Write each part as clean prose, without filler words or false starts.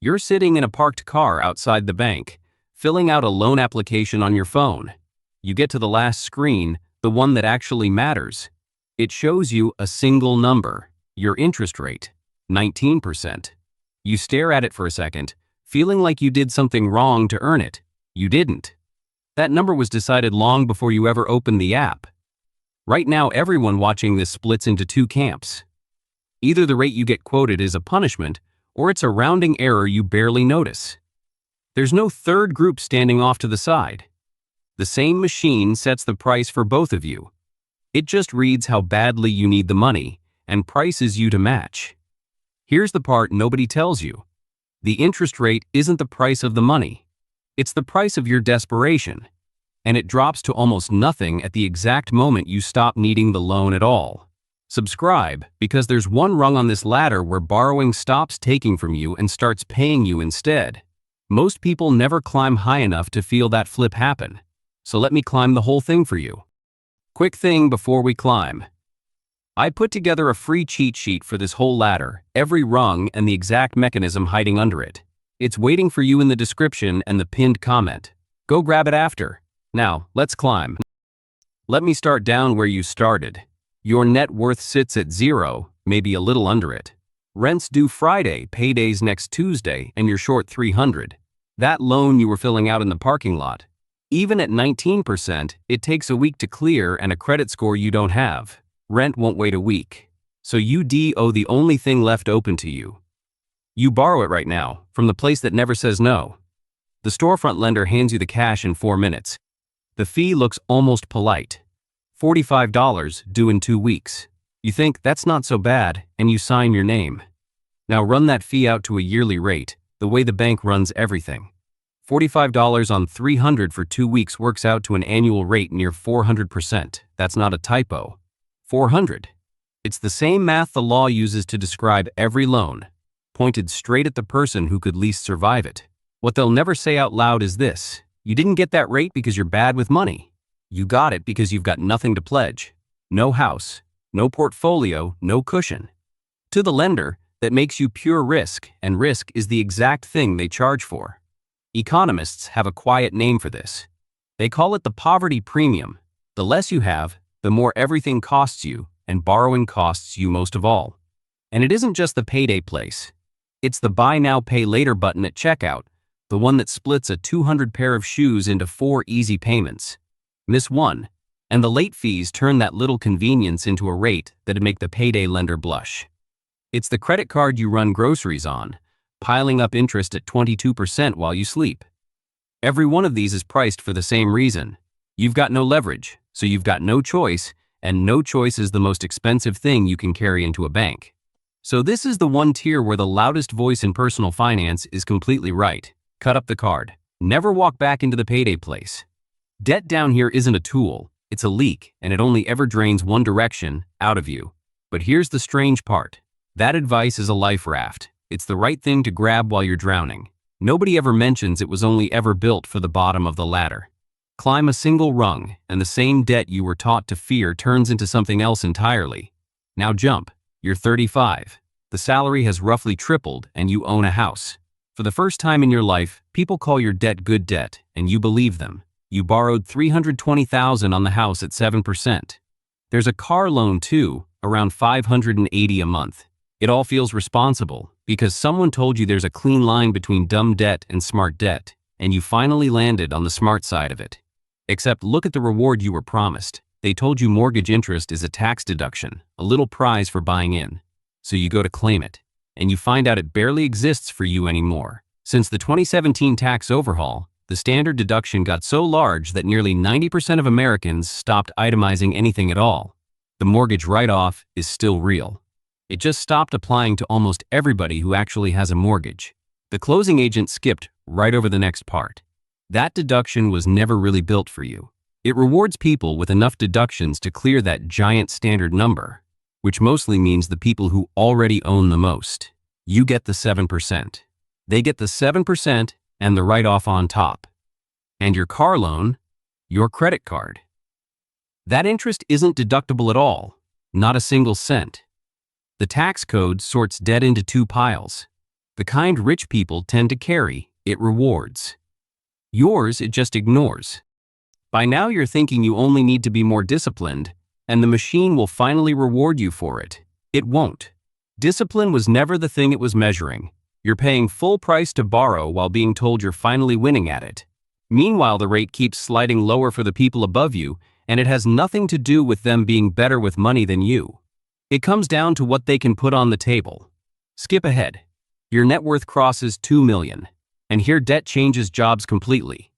You're sitting in a parked car outside the bank, filling out a loan application on your phone. You get to the last screen, the one that actually matters. It shows you a single number, your interest rate, 19%. You stare at it for a second, feeling like you did something wrong to earn it. You didn't. That number was decided long before you ever opened the app. Right now, everyone watching this splits into two camps. Either the rate you get quoted is a punishment, or it's a rounding error you barely notice. There's no third group standing off to the side. The same machine sets the price for both of you. It just reads how badly you need the money and prices you to match. Here's the part nobody tells you. The interest rate isn't the price of the money. It's the price of your desperation, and it drops to almost nothing at the exact moment you stop needing the loan at all. Subscribe, because there's one rung on this ladder where borrowing stops taking from you and starts paying you instead. Most people never climb high enough to feel that flip happen, so let me climb the whole thing for you. Quick thing before we climb. I put together a free cheat sheet for this whole ladder, every rung and the exact mechanism hiding under it. It's waiting for you in the description and the pinned comment. Go grab it after. Now, let's climb. Let me start down where you started. Your net worth sits at 0, maybe a little under it. Rent's due Friday, payday's next Tuesday, and you're short $300. That loan you were filling out in the parking lot. Even at 19%, it takes a week to clear and a credit score you don't have. Rent won't wait a week. So you owe the only thing left open to you. You borrow it right now, from the place that never says no. The storefront lender hands you the cash in 4 minutes. The fee looks almost polite. $45 due in 2 weeks. You think that's not so bad, and you sign your name. Now run that fee out to a yearly rate, the way the bank runs everything. $45 on $300 for 2 weeks works out to an annual rate near 400%. That's not a typo. 400. It's the same math the law uses to describe every loan, pointed straight at the person who could least survive it. What they'll never say out loud is this: you didn't get that rate because you're bad with money. You got it because you've got nothing to pledge. No house, no portfolio, no cushion. To the lender, that makes you pure risk, and risk is the exact thing they charge for. Economists have a quiet name for this. They call it the poverty premium. The less you have, the more everything costs you, and borrowing costs you most of all. And it isn't just the payday place. It's the buy now, pay later button at checkout, the one that splits a 200 pair of shoes into 4 easy payments. Miss one, and the late fees turn that little convenience into a rate that'd make the payday lender blush. It's the credit card you run groceries on, piling up interest at 22% while you sleep. Every one of these is priced for the same reason. You've got no leverage, so you've got no choice, and no choice is the most expensive thing you can carry into a bank. So this is the one tier where the loudest voice in personal finance is completely right. Cut up the card. Never walk back into the payday place. Debt down here isn't a tool, it's a leak, and it only ever drains one direction, out of you. But here's the strange part. That advice is a life raft. It's the right thing to grab while you're drowning. Nobody ever mentions it was only ever built for the bottom of the ladder. Climb a single rung, and the same debt you were taught to fear turns into something else entirely. Now jump. You're 35. The salary has roughly tripled, and you own a house. For the first time in your life, people call your debt good debt, and you believe them. You borrowed $320,000 on the house at 7%. There's a car loan too, around $580 a month. It all feels responsible, because someone told you there's a clean line between dumb debt and smart debt, and you finally landed on the smart side of it. Except look at the reward you were promised. They told you mortgage interest is a tax deduction, a little prize for buying in. So you go to claim it, and you find out it barely exists for you anymore. Since the 2017 tax overhaul, the standard deduction got so large that nearly 90% of Americans stopped itemizing anything at all. The mortgage write-off is still real. It just stopped applying to almost everybody who actually has a mortgage. The closing agent skipped right over the next part. That deduction was never really built for you. It rewards people with enough deductions to clear that giant standard number, which mostly means the people who already own the most. You get the 7%. They get the 7% and the write-off on top. And your car loan, your credit card. That interest isn't deductible at all, not a single cent. The tax code sorts debt into 2 piles. The kind rich people tend to carry, it rewards. Yours, it just ignores. By now you're thinking you only need to be more disciplined, and the machine will finally reward you for it. It won't. Discipline was never the thing it was measuring. You're paying full price to borrow while being told you're finally winning at it. Meanwhile, the rate keeps sliding lower for the people above you, and it has nothing to do with them being better with money than you. It comes down to what they can put on the table. Skip ahead. Your net worth crosses 2 million. And here debt changes jobs completely.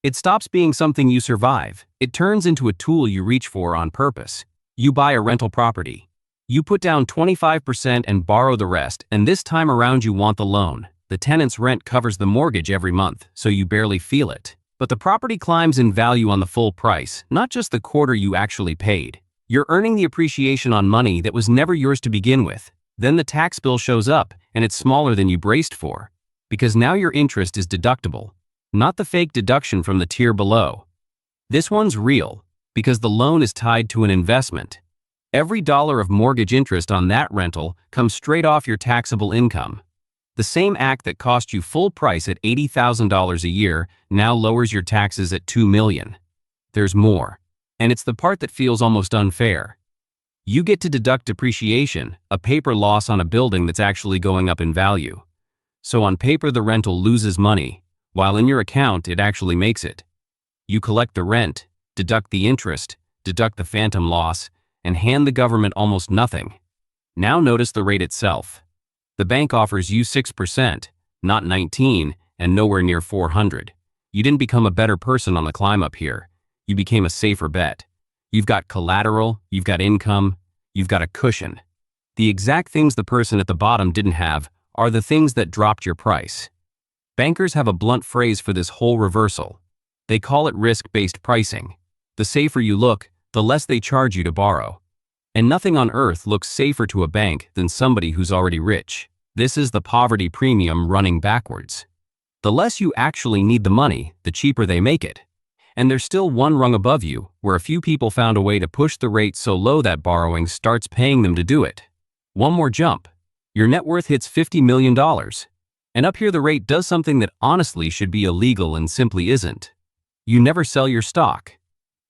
It stops being something you survive. It turns into a tool you reach for on purpose. You buy a rental property. You put down 25% and borrow the rest, and this time around you want the loan. The tenant's rent covers the mortgage every month, so you barely feel it. But the property climbs in value on the full price, not just the quarter you actually paid. You're earning the appreciation on money that was never yours to begin with. Then the tax bill shows up, and it's smaller than you braced for. Because now your interest is deductible, not the fake deduction from the tier below. This one's real, because the loan is tied to an investment. Every dollar of mortgage interest on that rental comes straight off your taxable income. The same act that cost you full price at $80,000 a year now lowers your taxes at $2 million. There's more, and it's the part that feels almost unfair. You get to deduct depreciation, a paper loss on a building that's actually going up in value. So on paper the rental loses money, while in your account it actually makes it. You collect the rent, deduct the interest, deduct the phantom loss, and hand the government almost nothing. Now notice the rate itself. The bank offers you 6%, not 19, and nowhere near 400. You didn't become a better person on the climb up here. You became a safer bet. You've got collateral, you've got income, you've got a cushion. The exact things the person at the bottom didn't have are the things that dropped your price. Bankers have a blunt phrase for this whole reversal. They call it risk-based pricing. The safer you look, the less they charge you to borrow. And nothing on earth looks safer to a bank than somebody who's already rich. This is the poverty premium running backwards. The less you actually need the money, the cheaper they make it. And there's still one rung above you, where a few people found a way to push the rate so low that borrowing starts paying them to do it. One more jump. Your net worth hits $50 million. And up here the rate does something that honestly should be illegal and simply isn't. You never sell your stock.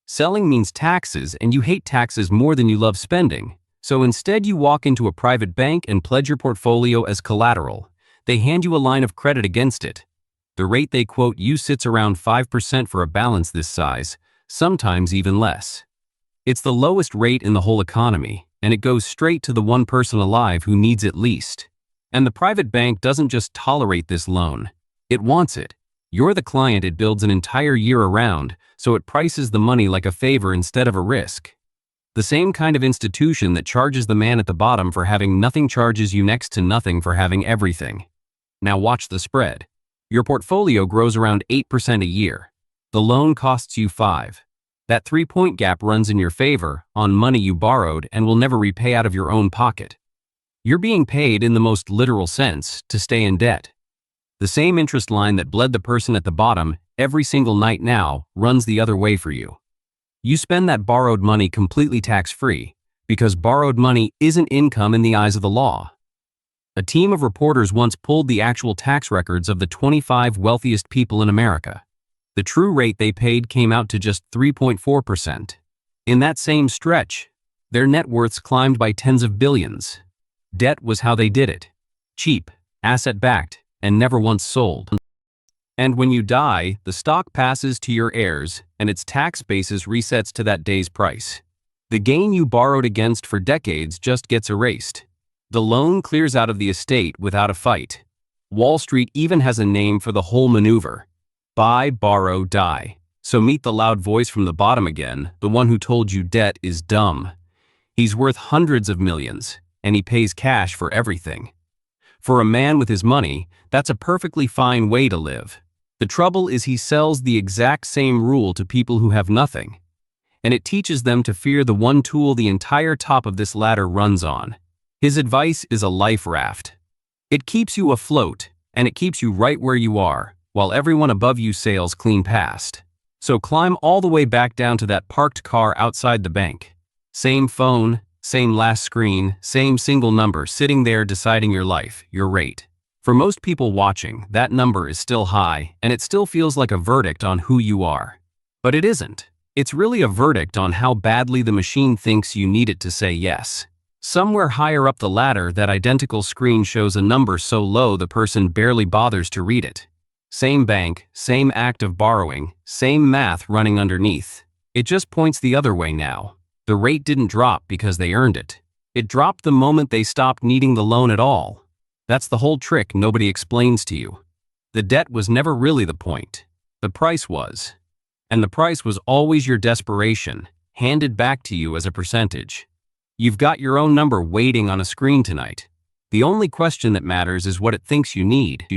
Selling means taxes, and you hate taxes more than you love spending. So instead you walk into a private bank and pledge your portfolio as collateral. They hand you a line of credit against it. The rate they quote you sits around 5% for a balance this size, sometimes even less. It's the lowest rate in the whole economy, and it goes straight to the one person alive who needs it least. And the private bank doesn't just tolerate this loan. It wants it. You're the client it builds an entire year around, so it prices the money like a favor instead of a risk. The same kind of institution that charges the man at the bottom for having nothing charges you next to nothing for having everything. Now watch the spread. Your portfolio grows around 8% a year. The loan costs you 5%. That 3-point gap runs in your favor on money you borrowed and will never repay out of your own pocket. You're being paid in the most literal sense to stay in debt. The same interest line that bled the person at the bottom every single night now runs the other way for you. You spend that borrowed money completely tax-free because borrowed money isn't income in the eyes of the law. A team of reporters once pulled the actual tax records of the 25 wealthiest people in America. The true rate they paid came out to just 3.4%. In that same stretch, their net worths climbed by tens of billions. Debt was how they did it. Cheap, asset-backed, and never once sold. And when you die, the stock passes to your heirs, and its tax basis resets to that day's price. The gain you borrowed against for decades just gets erased. The loan clears out of the estate without a fight. Wall Street even has a name for the whole maneuver. Buy, borrow, die. So meet the loud voice from the bottom again, the one who told you debt is dumb. He's worth hundreds of millions, and he pays cash for everything. For a man with his money, that's a perfectly fine way to live. The trouble is he sells the exact same rule to people who have nothing. And it teaches them to fear the one tool the entire top of this ladder runs on. His advice is a life raft. It keeps you afloat, and it keeps you right where you are, while everyone above you sails clean past. So climb all the way back down to that parked car outside the bank. Same phone, same last screen, same single number sitting there deciding your life, your rate. For most people watching, that number is still high, and it still feels like a verdict on who you are. But it isn't. It's really a verdict on how badly the machine thinks you need it to say yes. Somewhere higher up the ladder, that identical screen shows a number so low the person barely bothers to read it. Same bank, same act of borrowing, same math running underneath. It just points the other way now. The rate didn't drop because they earned it. It dropped the moment they stopped needing the loan at all. That's the whole trick nobody explains to you. The debt was never really the point. The price was. And the price was always your desperation, handed back to you as a percentage. You've got your own number waiting on a screen tonight. The only question that matters is what it thinks you need.